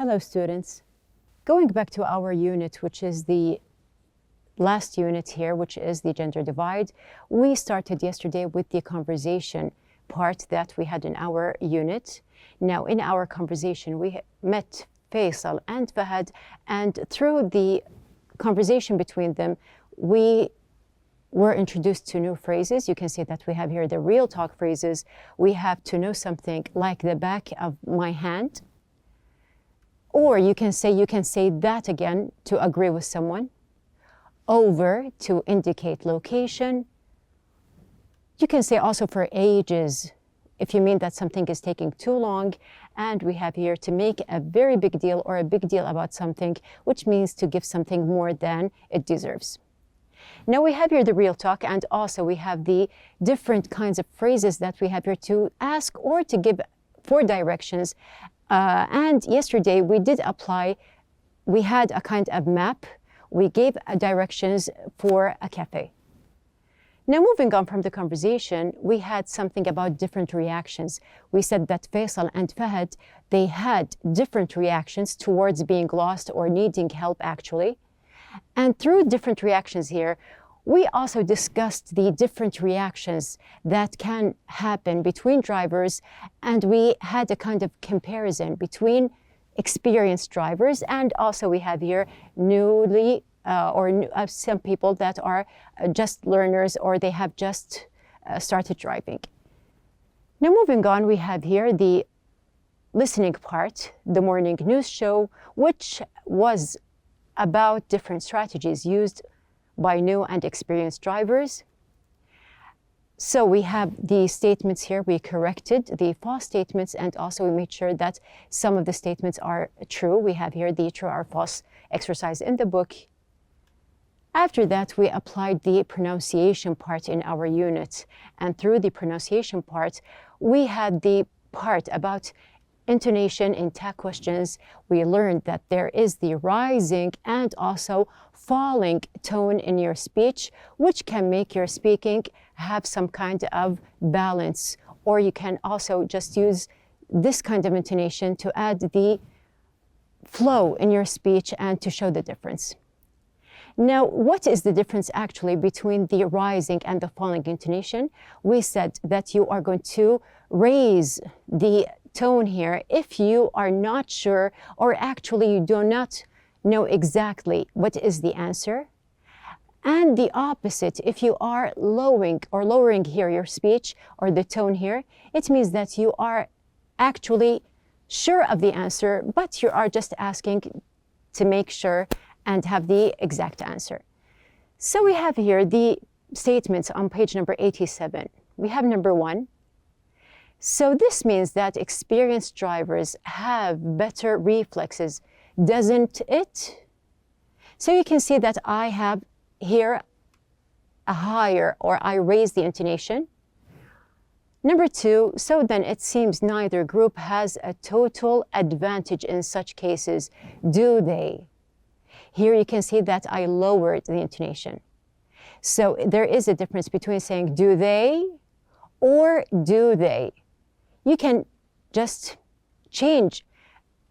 Hello, students. Going back to our unit, which is the last unit here, which is the gender divide, we started yesterday with the conversation part that we had in our unit. Now, in our conversation, we met Faisal and Fahad, and through the conversation between them, we were introduced to new phrases. You can see that we have here the real talk phrases. We have to know something like the back of my hand. Or you can say that again to agree with someone. Over to indicate location. You can say also for ages if you mean that something is taking too long. And we have here to make a very big deal or a big deal about something, which means to give something more than it deserves. Now we have here the real talk, and also we have the different kinds of phrases that we have here to ask or to give for directions. And yesterday we did apply, we had a kind of map. We gave directions for a cafe. Now moving on from the conversation, we had something about different reactions. We said that Faisal and Fahad, they had different reactions towards being lost or needing help actually. And through different reactions here, we also discussed the different reactions that can happen between drivers, and we had a kind of comparison between experienced drivers, and also we have here newly some people that are just learners or they have just started driving. Now moving on, we have here the listening part, the morning news show, which was about different strategies used by new and experienced drivers. So we have the statements here. We corrected the false statements, and also we made sure that some of the statements are true. We have here the true or false exercise in the book. After that, we applied the pronunciation part in our unit. And through the pronunciation part, we had the part about intonation in tag questions. We learned that there is the rising and also falling tone in your speech, which can make your speaking have some kind of balance. Or you can also just use this kind of intonation to add the flow in your speech and to show the difference. Now, what is the difference actually between the rising and the falling intonation? We said that you are going to raise the tone here if you are not sure, or actually you do not know exactly what is the answer. And the opposite, if you are lowering here your speech or the tone here, it means that you are actually sure of the answer, but you are just asking to make sure and have the exact answer. So we have here the statements on page number 87. We have number 1. So this means that experienced drivers have better reflexes, doesn't it? So you can see that I have here a higher, or I raise the intonation. Number 2, so then it seems neither group has a total advantage in such cases, do they? Here you can see that I lowered the intonation. So there is a difference between saying do they or do they. You can just change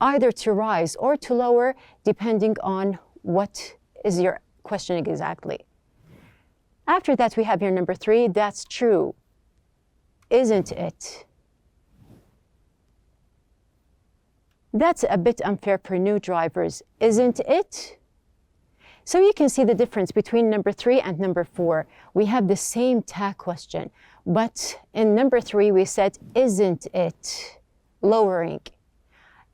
either to rise or to lower depending on what is your questioning exactly. After that, we have here number 3, that's true, isn't it? That's a bit unfair for new drivers, isn't it? So you can see the difference between number 3 and number 4. We have the same tag question, but in number 3 we said, isn't it? Lowering.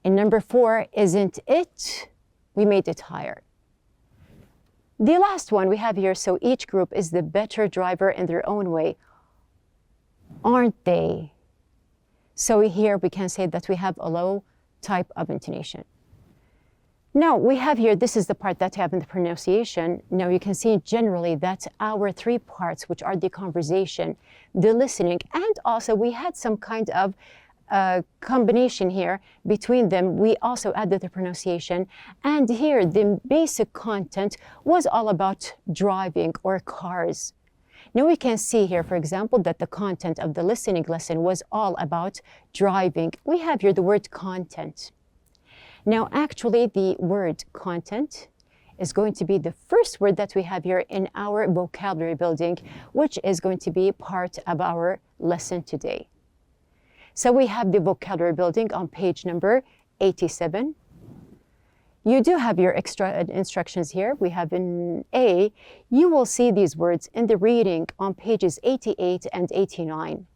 In number 4, isn't it? We made it higher. The last one we have here, so each group is the better driver in their own way, aren't they? So here we can say that we have a low type of intonation. Now we have here, this is the part that have in the pronunciation. Now you can see generally that our 3 parts, which are the conversation, the listening, and also we had some kind of combination here between them. We also added the pronunciation, and here the basic content was all about driving or cars. Now we can see here, for example, that the content of the listening lesson was all about driving. We have here the word content. Now, actually, the word content is going to be the first word that we have here in our vocabulary building, which is going to be part of our lesson today. So we have the vocabulary building on page number 87. You do have your extra instructions here. We have in A, you will see these words in the reading on pages 88 and 89.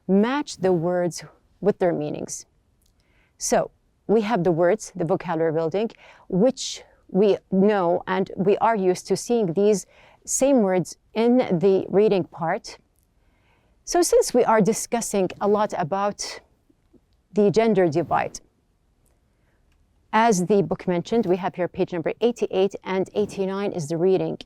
Match the words with their meanings. So we have the words, the vocabulary building, which we know and we are used to seeing these same words in the reading part. So since we are discussing a lot about the gender divide, as the book mentioned, we have here page number 88 and 89 is the reading.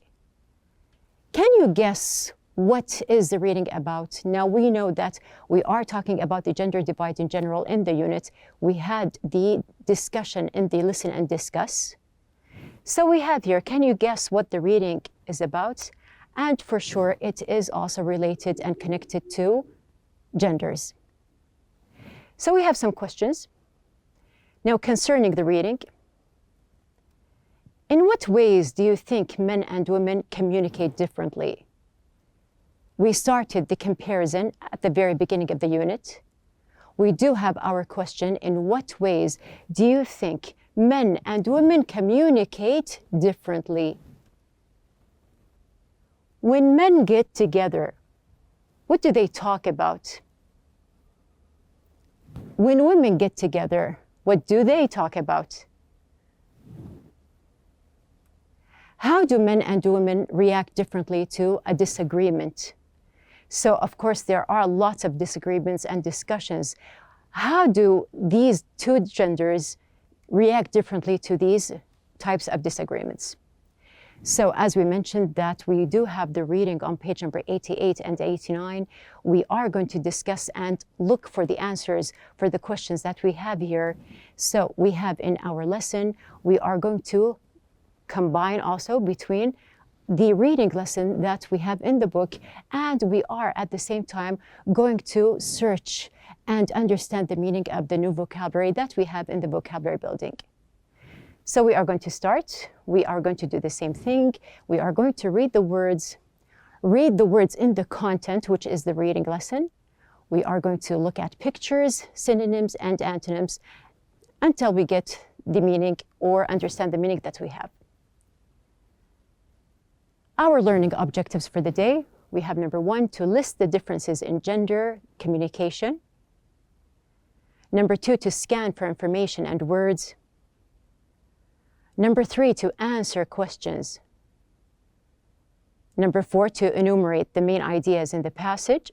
Can you guess what is the reading about? Now we know that we are talking about the gender divide in general in the unit. We had the discussion in the listen and discuss. So we have here, can you guess what the reading is about? And for sure, it is also related and connected to genders. So we have some questions. Now, concerning the reading, in what ways do you think men and women communicate differently? We started the comparison at the very beginning of the unit. We do have our question, in what ways do you think men and women communicate differently? When men get together, what do they talk about? When women get together, what do they talk about? How do men and women react differently to a disagreement? So, of course, there are lots of disagreements and discussions. How do these two genders react differently to these types of disagreements? So as we mentioned that we do have the reading on page number 88 and 89, we are going to discuss and look for the answers for the questions that we have here. So we have in our lesson, we are going to combine also between the reading lesson that we have in the book, and we are at the same time going to search and understand the meaning of the new vocabulary that we have in the vocabulary building. So we are going to start. We are going to do the same thing. We are going to read the words in the content, which is the reading lesson. We are going to look at pictures, synonyms, and antonyms until we get the meaning or understand the meaning that we have. Our learning objectives for the day, we have number 1, to list the differences in gender communication. Number 2, to scan for information and words. Number 3, to answer questions. Number 4, to enumerate the main ideas in the passage.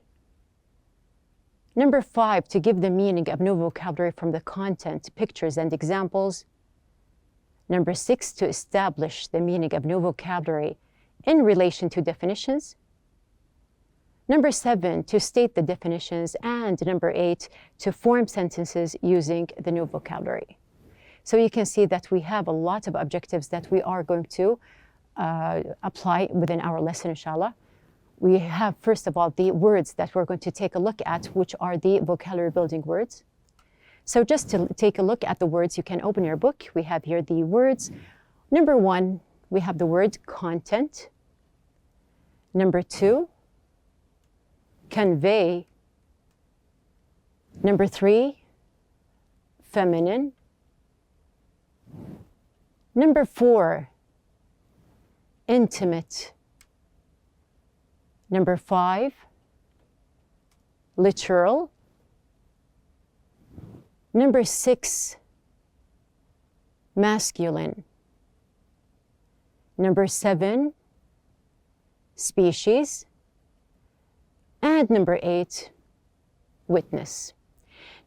Number 5, to give the meaning of new vocabulary from the content, pictures, and examples. Number 6, to establish the meaning of new vocabulary in relation to definitions. Number 7, to state the definitions. And number 8, to form sentences using the new vocabulary. So you can see that we have a lot of objectives that we are going to apply within our lesson, inshallah. We have, first of all, the words that we're going to take a look at, which are the vocabulary building words. So just to take a look at the words, you can open your book. We have here the words. Number 1, we have the word content. Number 2, convey. Number 3, feminine. Number 4, intimate. Number 5, literal. Number 6, masculine. Number 7, species. And number 8, witness.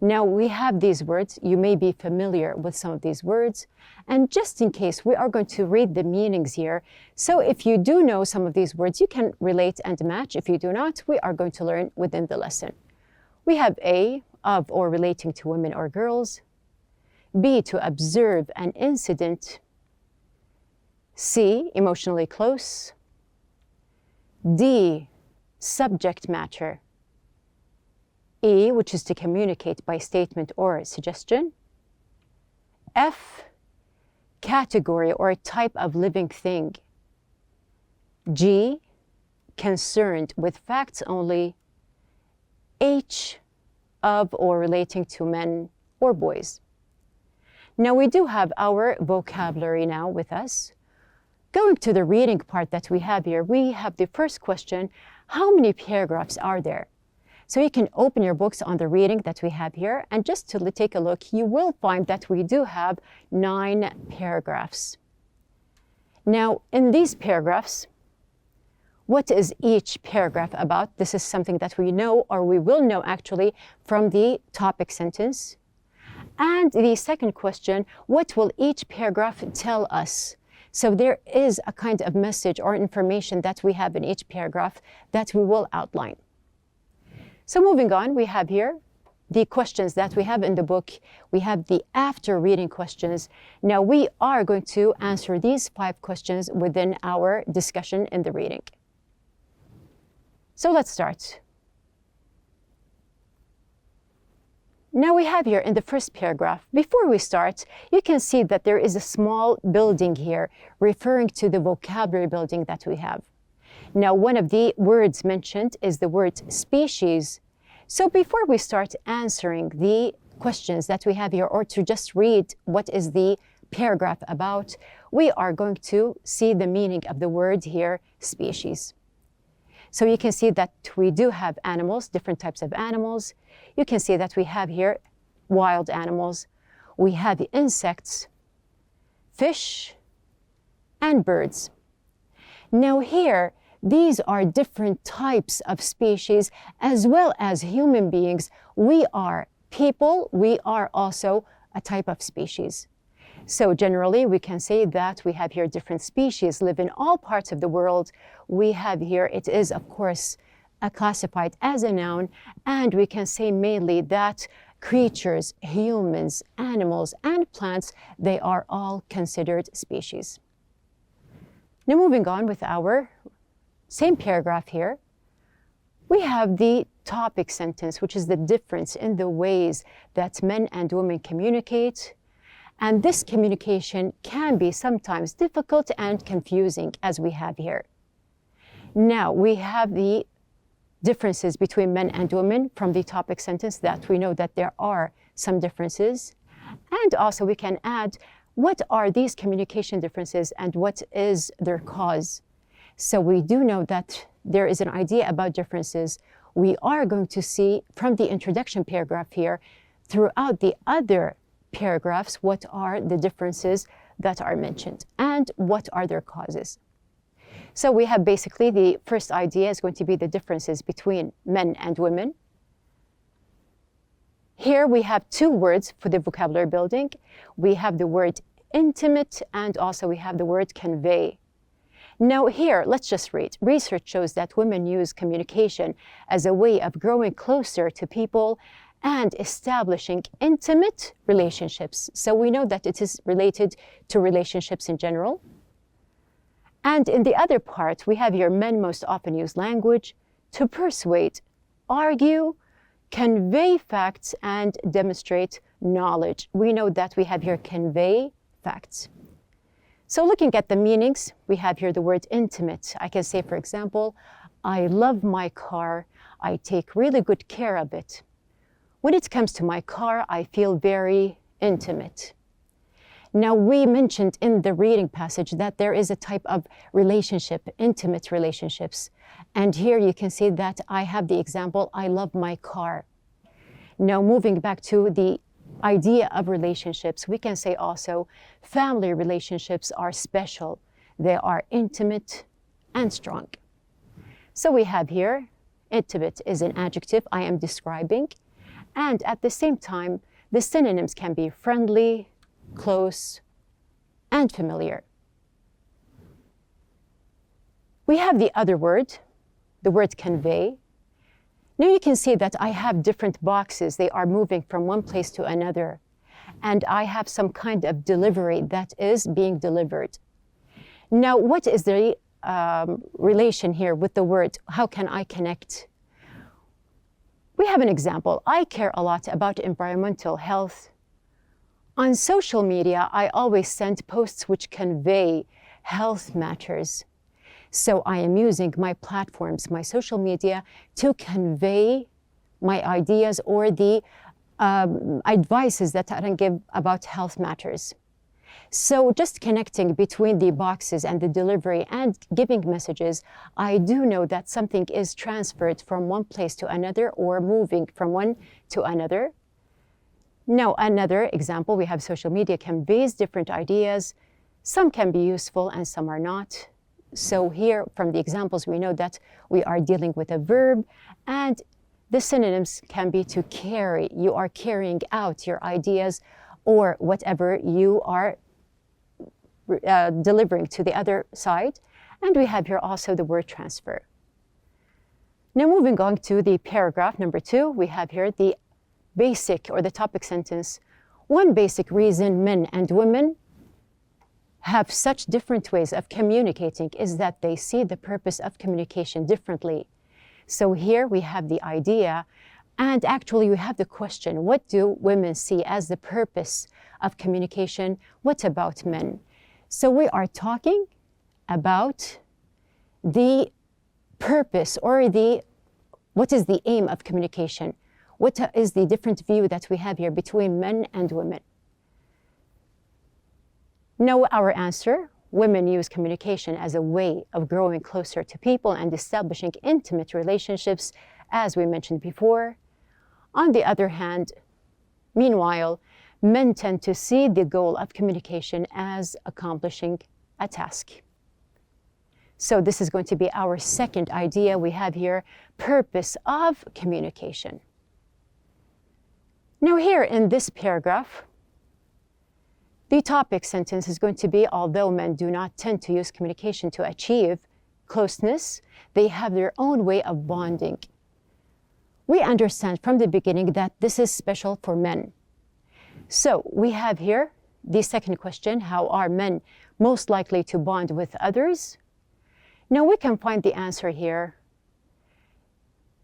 Now we have these words. You may be familiar with some of these words. And just in case, we are going to read the meanings here. So if you do know some of these words, you can relate and match. If you do not, we are going to learn within the lesson. We have A, of or relating to women or girls. B, to observe an incident. C, emotionally close. D, subject matter. E, which is to communicate by statement or suggestion. F, category or type of living thing. G, concerned with facts only. H, of or relating to men or boys. Now we do have our vocabulary now with us. Going to the reading part that we have here, we have the first question, how many paragraphs are there? So you can open your books on the reading that we have here, and just to take a look, you will find that we do have 9 paragraphs. Now, in these paragraphs, what is each paragraph about? This is something that we know, or we will know actually, from the topic sentence. And the second question, what will each paragraph tell us? So there is a kind of message or information that we have in each paragraph that we will outline. So moving on, we have here the questions that we have in the book. We have the after reading questions. Now we are going to answer these 5 questions within our discussion in the reading. So let's start. Now we have here in the first paragraph, before we start, you can see that there is a small building here referring to the vocabulary building that we have. Now, one of the words mentioned is the word species. So before we start answering the questions that we have here, or to just read what is the paragraph about, we are going to see the meaning of the word here, species. So you can see that we do have animals, different types of animals. You can see that we have here wild animals. We have insects, fish, and birds. Now here, these are different types of species as well as human beings. We are people, we are also a type of species. So generally, we can say that we have here different species live in all parts of the world. We have here, it is of course classified as a noun, and we can say mainly that creatures, humans, animals, and plants, they are all considered species. Now moving on with our same paragraph here, we have the topic sentence, which is the difference in the ways that men and women communicate. And this communication can be sometimes difficult and confusing, as we have here. Now, we have the differences between men and women from the topic sentence, that we know that there are some differences. And also we can add, what are these communication differences and what is their cause? So we do know that there is an idea about differences. We are going to see from the introduction paragraph here, throughout the other paragraphs, what are the differences that are mentioned and what are their causes. So we have basically the first idea is going to be the differences between men and women. Here we have 2 words for the vocabulary building. We have the word intimate and also we have the word convey. Now here, let's just read. Research shows that women use communication as a way of growing closer to people and establishing intimate relationships. So we know that it is related to relationships in general. And in the other part, we have here men most often use language to persuade, argue, convey facts, and demonstrate knowledge. We know that we have here convey facts. So looking at the meanings, we have here the word intimate. I can say, for example, I love my car. I take really good care of it. When it comes to my car, I feel very intimate. Now, we mentioned in the reading passage that there is a type of relationship, intimate relationships. And here you can see that I have the example, I love my car. Now, moving back to the idea of relationships, we can say also family relationships are special. They are intimate and strong. So we have here, intimate is an adjective I am describing. And at the same time, the synonyms can be friendly, close, and familiar. We have the other word, the word convey. Now you can see that I have different boxes. They are moving from one place to another. And I have some kind of delivery that is being delivered. Now, what is the relation here with the word? How can I connect? We have an example. I care a lot about environmental health. On social media, I always send posts which convey health matters. So I am using my platforms, my social media, to convey my ideas or the advices that I can give about health matters. So just connecting between the boxes and the delivery and giving messages, I do know that something is transferred from one place to another or moving from one to another. Now, another example, we have social media conveys different ideas. Some can be useful and some are not. So here, from the examples, we know that we are dealing with a verb, and the synonyms can be to carry. You are carrying out your ideas or whatever you are delivering to the other side. And we have here also the word transfer. Now moving on to the paragraph number 2, we have here the basic or the topic sentence. One basic reason men and women have such different ways of communicating is that they see the purpose of communication differently. So here we have the idea, and actually we have the question, what do women see as the purpose of communication? What about men? So we are talking about the purpose or what is the aim of communication? What is the different view that we have here between men and women? Now, our answer, women use communication as a way of growing closer to people and establishing intimate relationships, as we mentioned before. On the other hand, meanwhile, men tend to see the goal of communication as accomplishing a task. So this is going to be our second idea we have here, purpose of communication. Now here in this paragraph, the topic sentence is going to be, although men do not tend to use communication to achieve closeness, they have their own way of bonding. We understand from the beginning that this is special for men. So we have here the second question, how are men most likely to bond with others? Now we can find the answer here.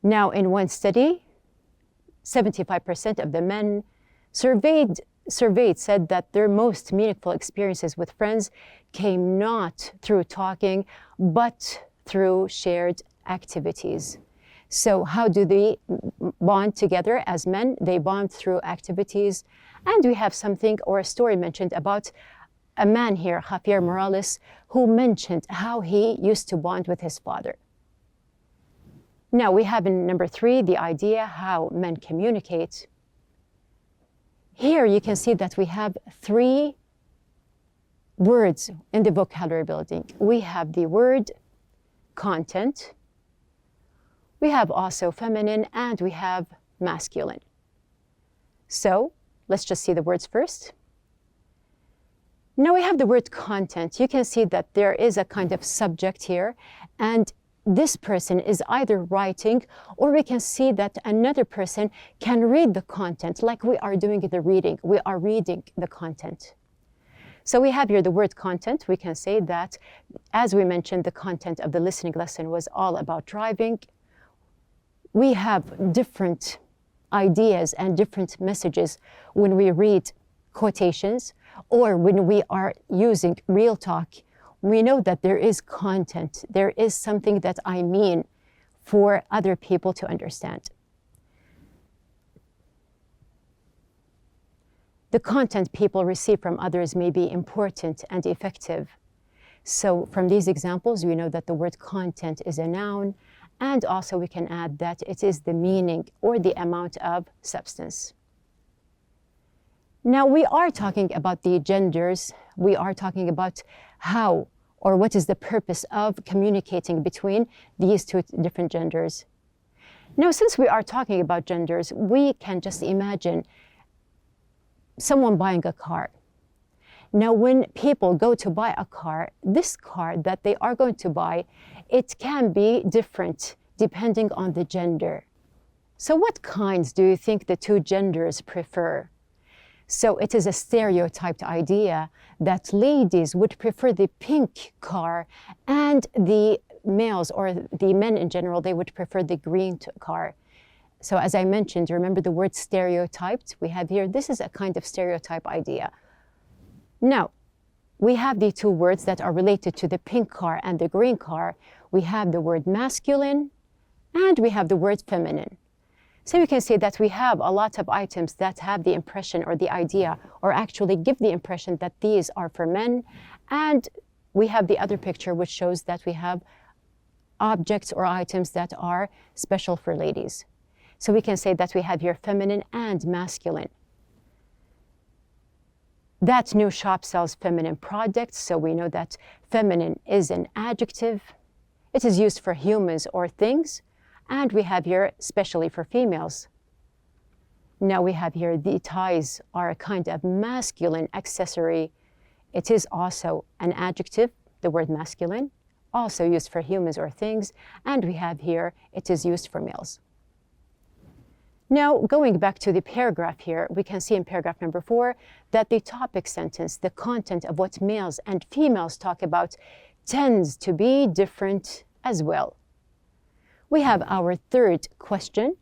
Now in one study, 75% of the men surveyed said that their most meaningful experiences with friends came not through talking, but through shared activities. So how do they bond together as men? They bond through activities. And we have something or a story mentioned about a man here, Javier Morales, who mentioned how he used to bond with his father. Now we have in number 3, the idea how men communicate. Here you can see that we have 3 words in the vocabulary building. We have the word content, we have also feminine, and we have masculine. So let's just see the words first. Now we have the word content. You can see that there is a kind of subject here, and this person is either writing, or we can see that another person can read the content like we are doing the reading. We are reading the content. So we have here the word content. We can say that, as we mentioned, the content of the listening lesson was all about driving. We have different ideas and different messages when we read quotations or when we are using real talk. We know that there is content. There is something that I mean for other people to understand. The content people receive from others may be important and effective. So from these examples, we know that the word content is a noun, and also we can add that it is the meaning or the amount of substance. Now we are talking about the genders. We are talking about how or what is the purpose of communicating between these 2 different genders. Now, since we are talking about genders, we can just imagine someone buying a car. Now, when people go to buy a car, this car that they are going to buy, it can be different depending on the gender. So what kinds do you think the 2 genders prefer? So it is a stereotyped idea that ladies would prefer the pink car, and the males or the men in general, they would prefer the green car. So as I mentioned, remember the word stereotyped? We have here, this is a kind of stereotype idea. Now, we have the two words that are related to the pink car and the green car. We have the word masculine and we have the word feminine. So you can see that we have a lot of items that have the impression or the idea or actually give the impression that these are for men. And we have the other picture which shows that we have objects or items that are special for ladies. So we can say that we have here feminine and masculine. That new shop sells feminine products, so we know that feminine is an adjective. It is used for humans or things, and we have here especially for females. Now we have here the ties are a kind of masculine accessory. It is also an adjective, the word masculine, also used for humans or things, and we have here it is used for males. Now, going back to the paragraph here, we can see in paragraph number 4 that the topic sentence, the content of what males and females talk about, tends to be different as well. We have our third question.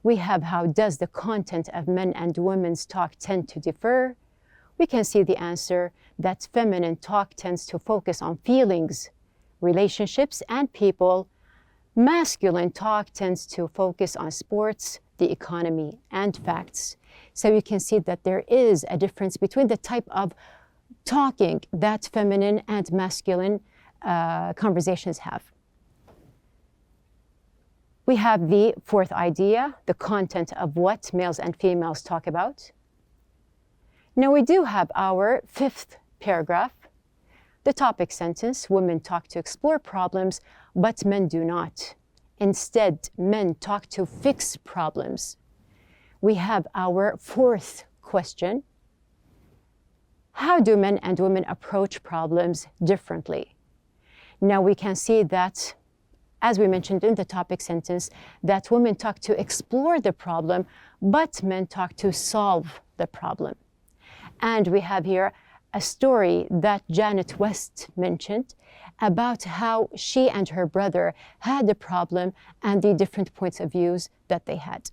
We have how does the content of men and women's talk tend to differ? We can see the answer that feminine talk tends to focus on feelings, relationships, and people. Masculine talk tends to focus on sports, the economy, and facts. So you can see that there is a difference between the type of talking that feminine and masculine conversations have. We have the fourth idea, the content of what males and females talk about. Now we do have our fifth paragraph, the topic sentence, women talk to explore problems, but men do not. Instead, men talk to fix problems. We have our fourth question. How do men and women approach problems differently? Now we can see that, as we mentioned in the topic sentence, that women talk to explore the problem, but men talk to solve the problem. And we have here a story that Janet West mentioned about how she and her brother had a problem and the different points of views that they had.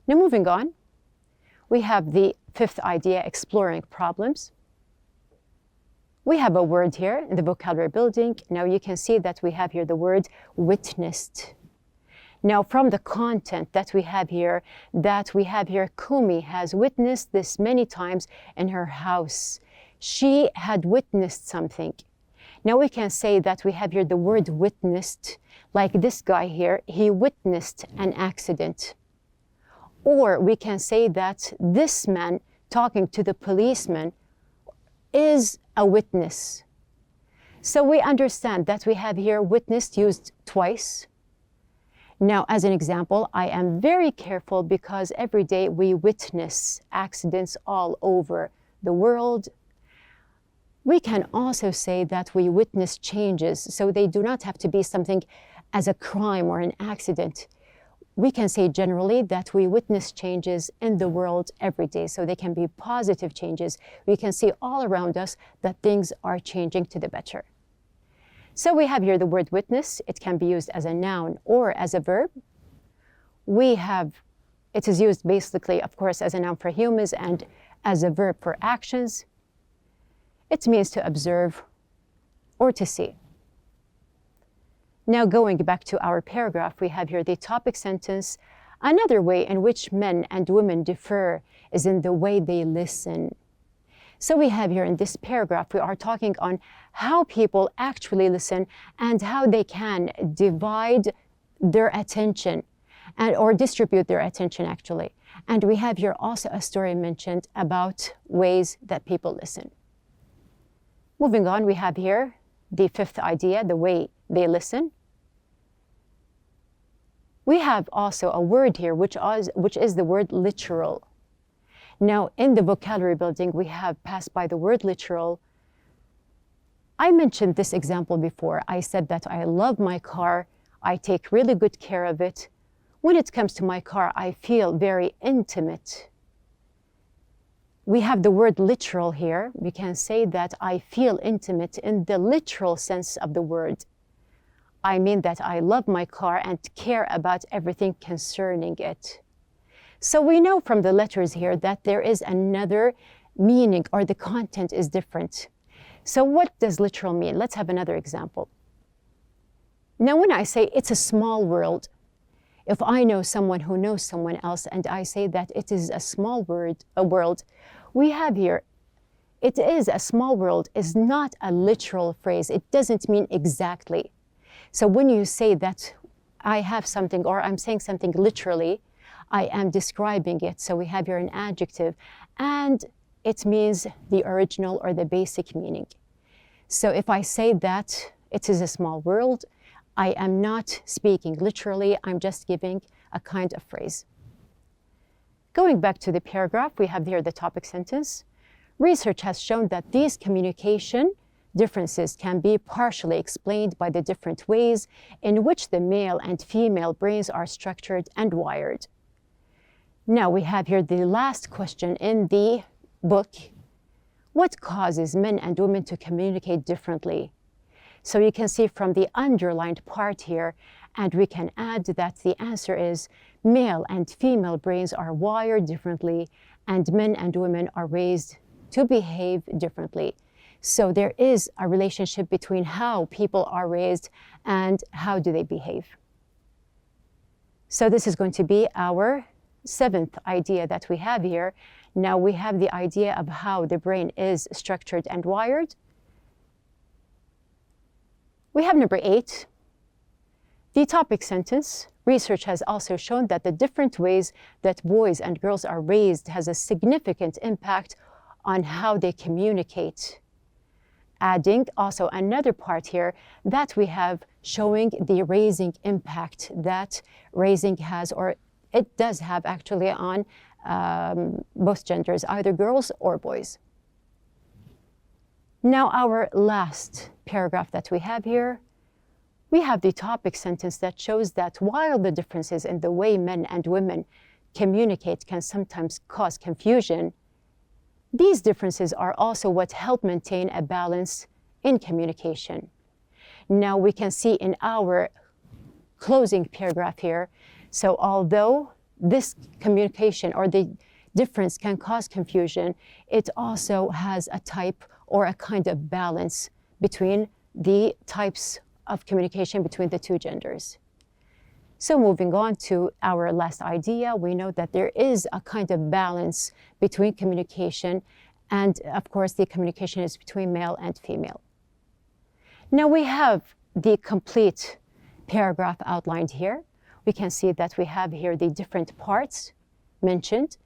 Now moving on, we have the fifth idea, exploring problems. We have a word here in the vocabulary building. Now you can see that we have here the word witnessed. Now from the content that we have here, Kumi has witnessed this many times in her house. She had witnessed something. Now we can say that we have here the word witnessed, like this guy here, he witnessed an accident. Or we can say that this man talking to the policeman is a witness. So we understand that we have here witnessed used twice. Now, as an example, I am very careful because every day we witness accidents all over the world. We can also say that we witness changes, so they do not have to be something as a crime or an accident. We can say generally that we witness changes in the world every day, so they can be positive changes. We can see all around us that things are changing to the better. So we have here the word witness. It can be used as a noun or as a verb. It is used basically, of course, as a noun for humans and as a verb for actions. It means to observe or to see. Now going back to our paragraph, we have here the topic sentence. Another way in which men and women differ is in the way they listen. So we have here in this paragraph, we are talking on how people actually listen and how they can divide their attention or distribute their attention actually. And we have here also a story mentioned about ways that people listen. Moving on, we have here the fifth idea, the way they listen. We have also a word here which is the word literal. Now, in the vocabulary building, we have passed by the word literal. I mentioned this example before. I said that I love my car. I take really good care of it. When it comes to my car, I feel very intimate. We have the word literal here. We can say that I feel intimate in the literal sense of the word. I mean that I love my car and care about everything concerning it. So we know from the letters here that there is another meaning, or the content is different. So what does literal mean? Let's have another example. Now, when I say it's a small world, if I know someone who knows someone else and I say that it is a small world, we have here, it is a small world is not a literal phrase. It doesn't mean exactly. So when you say that I have something, or I'm saying something literally, I am describing it. So we have here an adjective, and it means the original or the basic meaning. So if I say that it is a small world, I am not speaking literally, I'm just giving a kind of phrase. Going back to the paragraph, we have here the topic sentence. Research has shown that these communication differences can be partially explained by the different ways in which the male and female brains are structured and wired. Now we have here the last question in the book. What causes men and women to communicate differently? So you can see from the underlined part here, and we can add that the answer is male and female brains are wired differently, and men and women are raised to behave differently. So there is a relationship between how people are raised and how do they behave. So this is going to be our 7th idea that we have here. Now we have the idea of how the brain is structured and wired. We have number 8, the topic sentence. Research has also shown that the different ways that boys and girls are raised has a significant impact on how they communicate. Adding also another part here that we have showing the raising impact that raising has, or it does have actually, on both genders, either girls or boys. Now our last paragraph that we have here, we have the topic sentence that shows that while the differences in the way men and women communicate can sometimes cause confusion, these differences are also what help maintain a balance in communication. Now we can see in our closing paragraph here, so although this communication or the difference can cause confusion, it also has a type or a kind of balance between the types of communication between the two genders. So moving on to our last idea, we know that there is a kind of balance between communication, and of course the communication is between male and female. Now we have the complete paragraph outlined here. We can see that we have here the different parts mentioned.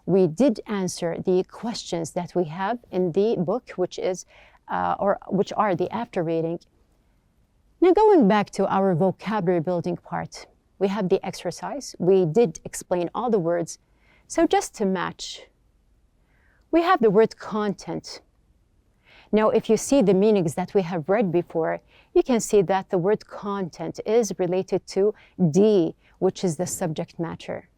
We did answer the questions that we have in the book, which are the after reading. Now going back to our vocabulary building part, we have the exercise. We did explain all the words. So just to match, we have the word content. Now, if you see the meanings that we have read before, you can see that the word content is related to D, which is the subject matter.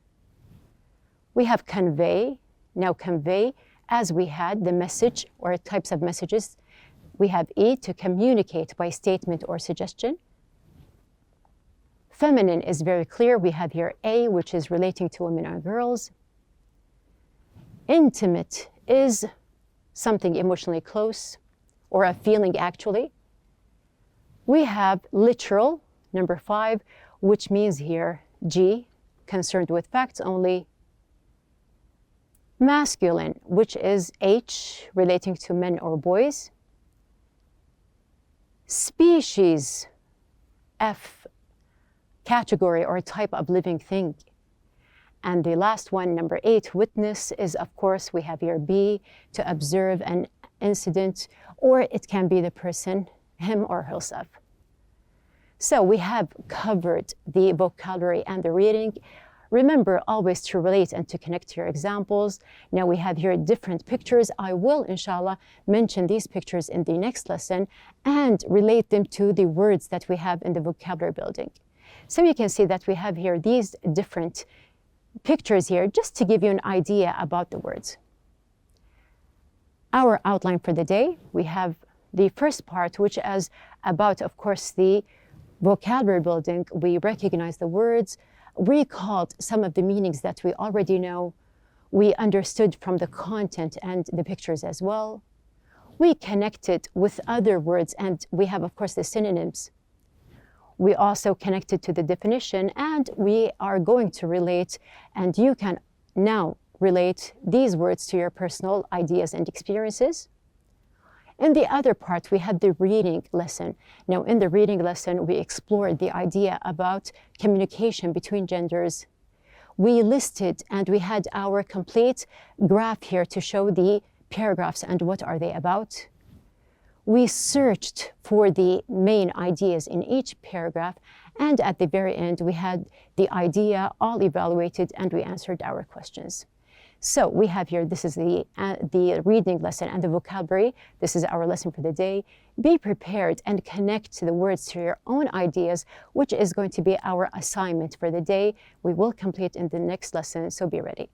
We have convey. Now convey, as we had the message or types of messages, we have E, to communicate by statement or suggestion. Feminine is very clear. We have here A, which is relating to women or girls. Intimate is something emotionally close, or a feeling actually. We have literal, number 5, which means here G, concerned with facts only. Masculine, which is H, relating to men or boys. Species, F, category or type of living thing. And the last one, number 8, witness, is of course we have here B, to observe an incident, or it can be the person, him or herself. So we have covered the vocabulary and the reading. Remember always to relate and to connect to your examples. Now we have here different pictures. I will, inshallah, mention these pictures in the next lesson and relate them to the words that we have in the vocabulary building. So you can see that we have here these different pictures here just to give you an idea about the words. Our outline for the day, we have the first part, which is about, of course, the vocabulary building, we recognized the words, recalled some of the meanings that we already know, we understood from the content and the pictures as well. We connected with other words, and we have, of course, the synonyms. We also connected to the definition, and we are going to relate, and you can now relate these words to your personal ideas and experiences. In the other part, we had the reading lesson. Now, in the reading lesson, we explored the idea about communication between genders. We listed and we had our complete graph here to show the paragraphs and what are they about. We searched for the main ideas in each paragraph, and at the very end, we had the idea all evaluated and we answered our questions. So we have here, this is the reading lesson and the vocabulary. This is our lesson for the day. Be prepared and connect the words to your own ideas, which is going to be our assignment for the day. We will complete in the next lesson, so be ready.